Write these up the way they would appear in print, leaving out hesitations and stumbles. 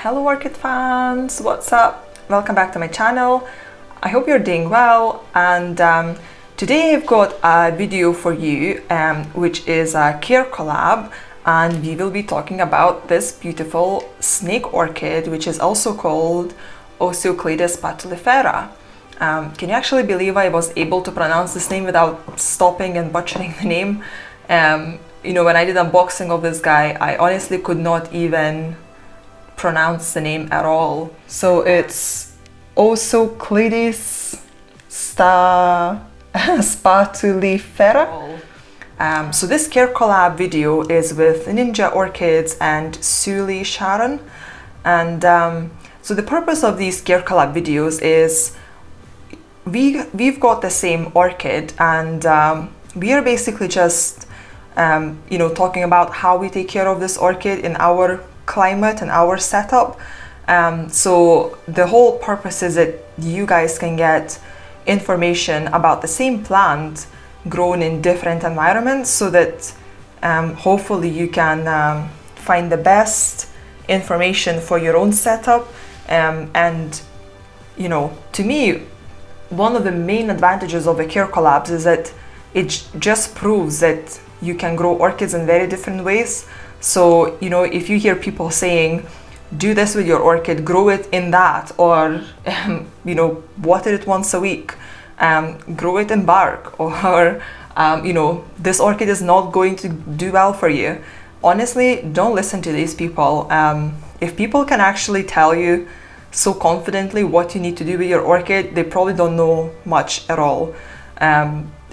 Hello orchid fans, what's up? Welcome back to my channel. I hope you're doing well, and today I've got a video for you which is a care collab, and we will be talking about this beautiful snake orchid which is also called Oeceoclades spathulifera. Can you actually believe I was able to pronounce this name without stopping and butchering the name? You know, when I did unboxing of this guy, I honestly could not even pronounce the name at all. So it's Oeceoclades spathulifera. So this care collab video is with Ninja Orchids and Sully Sharon, and so the purpose of these care collab videos is we've got the same orchid, and we are basically just you know, talking about how we take care of this orchid in our climate and our setup. So the whole purpose is that you guys can get information about the same plant grown in different environments, so that hopefully you can find the best information for your own setup. And you know, to me, one of the main advantages of a care collabs is that it just proves that you can grow orchids in very different ways. So, you know, if you hear people saying, do this with your orchid, grow it in that, or, you know, water it once a week, grow it in bark, or, you know, this orchid is not going to do well for you. Honestly, don't listen to these people. If people can actually tell you so confidently what you need to do with your orchid, they probably don't know much at all.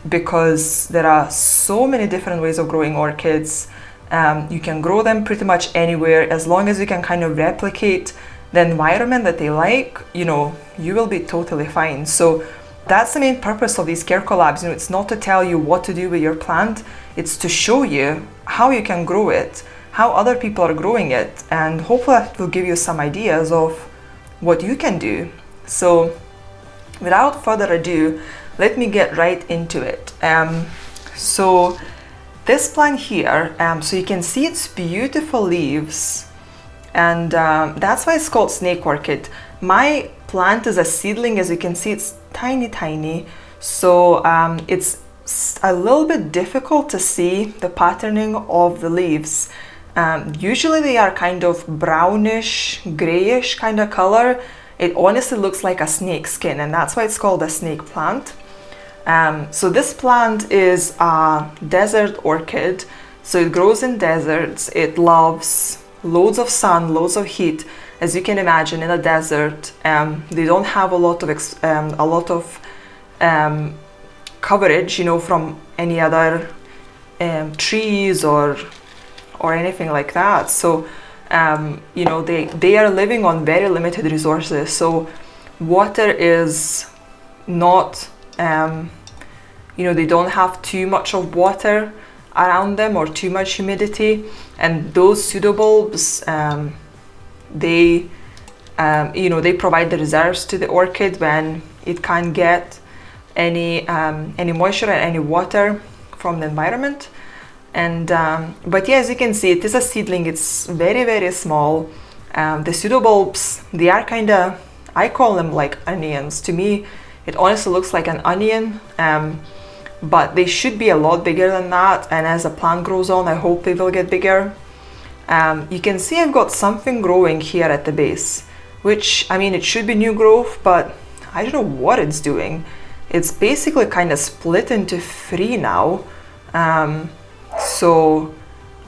Because there are so many different ways of growing orchids. You can grow them pretty much anywhere, as long as you can kind of replicate the environment that they like, you know, you will be totally fine. So that's the main purpose of these care collabs. You know, it's not to tell you what to do with your plant, it's to show you how you can grow it, how other people are growing it, and hopefully that will give you some ideas of what you can do. So without further ado, let me get right into it. So this plant here, so you can see its beautiful leaves, and that's why it's called snake orchid. My plant is a seedling. As you can see, it's tiny, so it's a little bit difficult to see the patterning of the leaves. Usually they are kind of brownish, grayish kind of color. It honestly looks like a snake skin, and that's why it's called a snake plant. So this plant is a desert orchid, so it grows in deserts. It loves loads of sun, loads of heat. As you can imagine, in a desert, they don't have a lot of coverage, you know, from any other trees or anything like that. So you know, they are living on very limited resources. So water is not you know, they don't have too much of water around them or too much humidity, and those pseudobulbs, they you know, they provide the reserves to the orchid when it can't get any moisture and any water from the environment. And but yeah, as you can see, it is a seedling. It's very small. The pseudobulbs, they are kind of, I call them like onions. To me, it honestly looks like an onion, but they should be a lot bigger than that, and as the plant grows on, I hope they will get bigger. You can see I've got something growing here at the base, which, I mean, it should be new growth, but I don't know what it's doing. It's basically kind of split into three now. So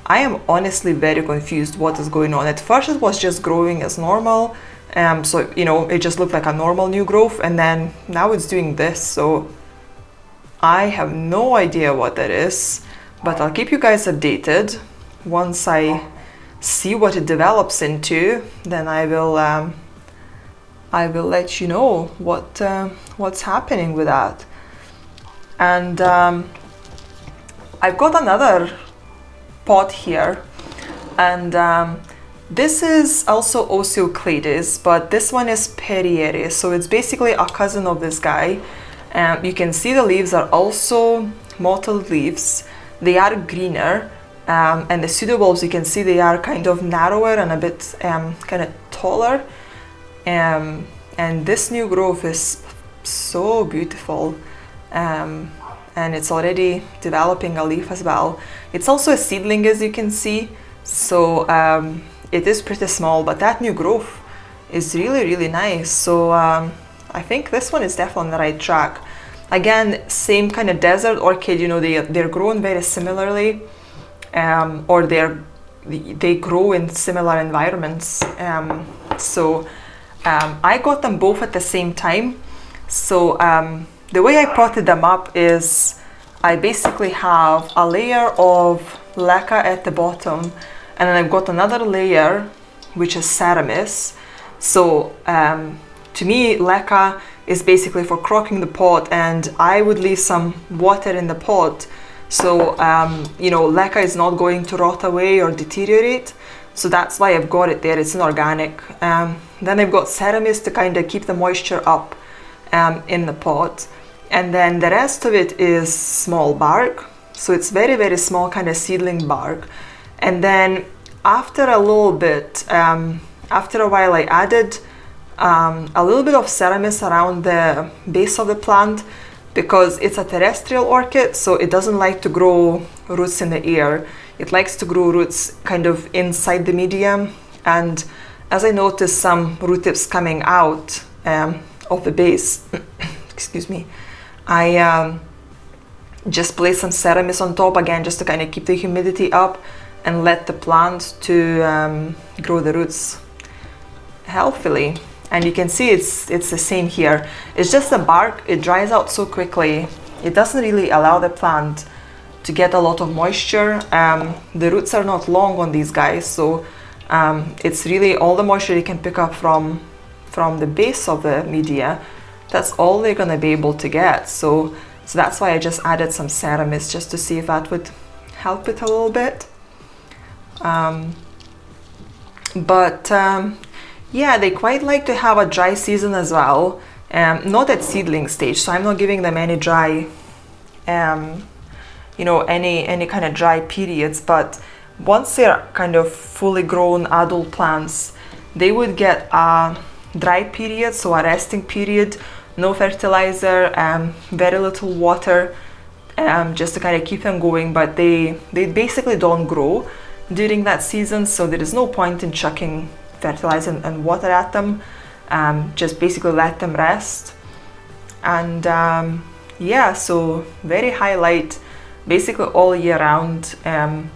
I am honestly very confused what is going on. At first it was just growing as normal, so, you know, it just looked like a normal new growth, and then now it's doing this. So I have no idea what that is, but I'll keep you guys updated. Once I see what it develops into, then I will let you know what's happening with that. And I've got another pot here, and this is also Oeceoclades, but this one is perrieri, so it's basically a cousin of this guy. You can see the leaves are also mottled leaves. They are greener, and the pseudobulbs, you can see they are kind of narrower and a bit kind of taller, and this new growth is so beautiful, and it's already developing a leaf as well. It's also a seedling, as you can see, so it is pretty small, but that new growth is really nice. So I think this one is definitely on the right track. Again, same kind of desert orchid, you know, they're grown very similarly, or they grow in similar environments. So I got them both at the same time. So the way I potted them up is I basically have a layer of leca at the bottom, and then I've got another layer which is ceramis. So to me, leca is basically for crocking the pot, and I would leave some water in the pot, so you know, leca is not going to rot away or deteriorate. So that's why I've got it there. It's inorganic. Then I've got ceramis to kind of keep the moisture up in the pot, and then the rest of it is small bark. So it's very small kind of seedling bark. And then after a little bit, after a while, I added a little bit of ceramis around the base of the plant, because it's a terrestrial orchid, so it doesn't like to grow roots in the air. It likes to grow roots kind of inside the medium. And as I noticed some root tips coming out of the base, excuse me, I just placed some ceramis on top again, just to kind of keep the humidity up and let the plant to grow the roots healthily. And you can see it's the same here. It's just the bark, it dries out so quickly. It doesn't really allow the plant to get a lot of moisture. The roots are not long on these guys, so it's really all the moisture you can pick up from the base of the media. That's all they're gonna be able to get. So that's why I just added some ceramis, just to see if that would help it a little bit. Yeah, they quite like to have a dry season as well. Not at seedling stage, so I'm not giving them any dry, you know, any kind of dry periods. But once they're kind of fully grown adult plants, they would get a dry period, so a resting period, no fertilizer, very little water, just to kind of keep them going. But they basically don't grow during that season, so there is no point in chucking fertilizer and water at them. Just basically let them rest. And yeah, so very high light basically all year round, and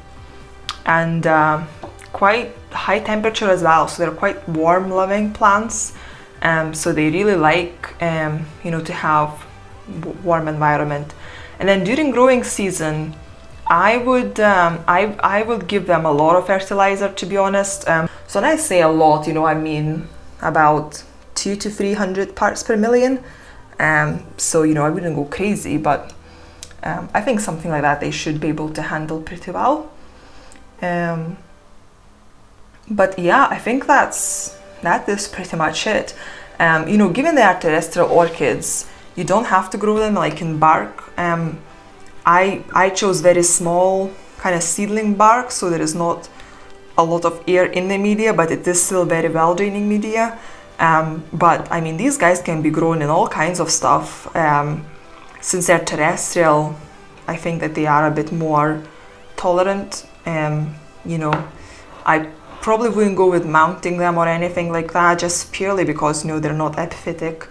quite high temperature as well, so they're quite warm loving plants. So they really like you know, to have warm environment. And then during growing season, I would give them a lot of fertilizer, to be honest. So when I say a lot, you know, I mean about 200 to 300 parts per million. So, you know, I wouldn't go crazy, but I think something like that they should be able to handle pretty well. But yeah, I think that is pretty much it. You know, given they are terrestrial orchids, you don't have to grow them like in bark. I chose very small kind of seedling bark, so there is not a lot of air in the media, but it is still very well draining media. But I mean, these guys can be grown in all kinds of stuff. Since they're terrestrial, I think that they are a bit more tolerant. You know, I probably wouldn't go with mounting them or anything like that, just purely because, you know, they're not epiphytic.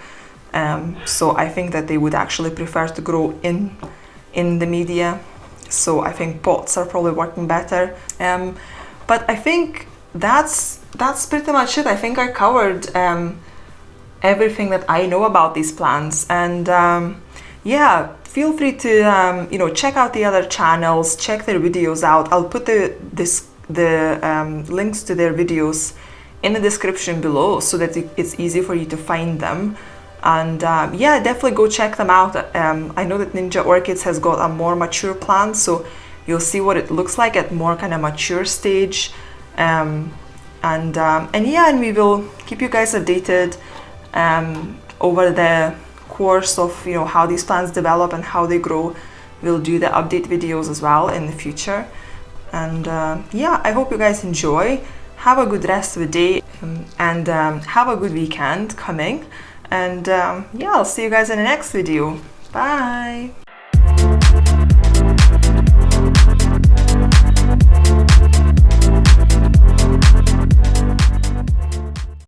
So I think that they would actually prefer to grow in the media. So I think pots are probably working better. But I think that's pretty much it. I think I covered everything that I know about these plants. And yeah, feel free to you know, check out the other channels, check their videos out. I'll put the links to their videos in the description below, so that it's easy for you to find them. And yeah, definitely go check them out. I know that Ninja Orchids has got a more mature plant, so you'll see what it looks like at more kind of mature stage. And yeah, and we will keep you guys updated over the course of, you know, how these plants develop and how they grow. We'll do the update videos as well in the future. And yeah, I hope you guys enjoy. Have a good rest of the day. have a good weekend coming. And yeah, I'll see you guys in the next video. Bye.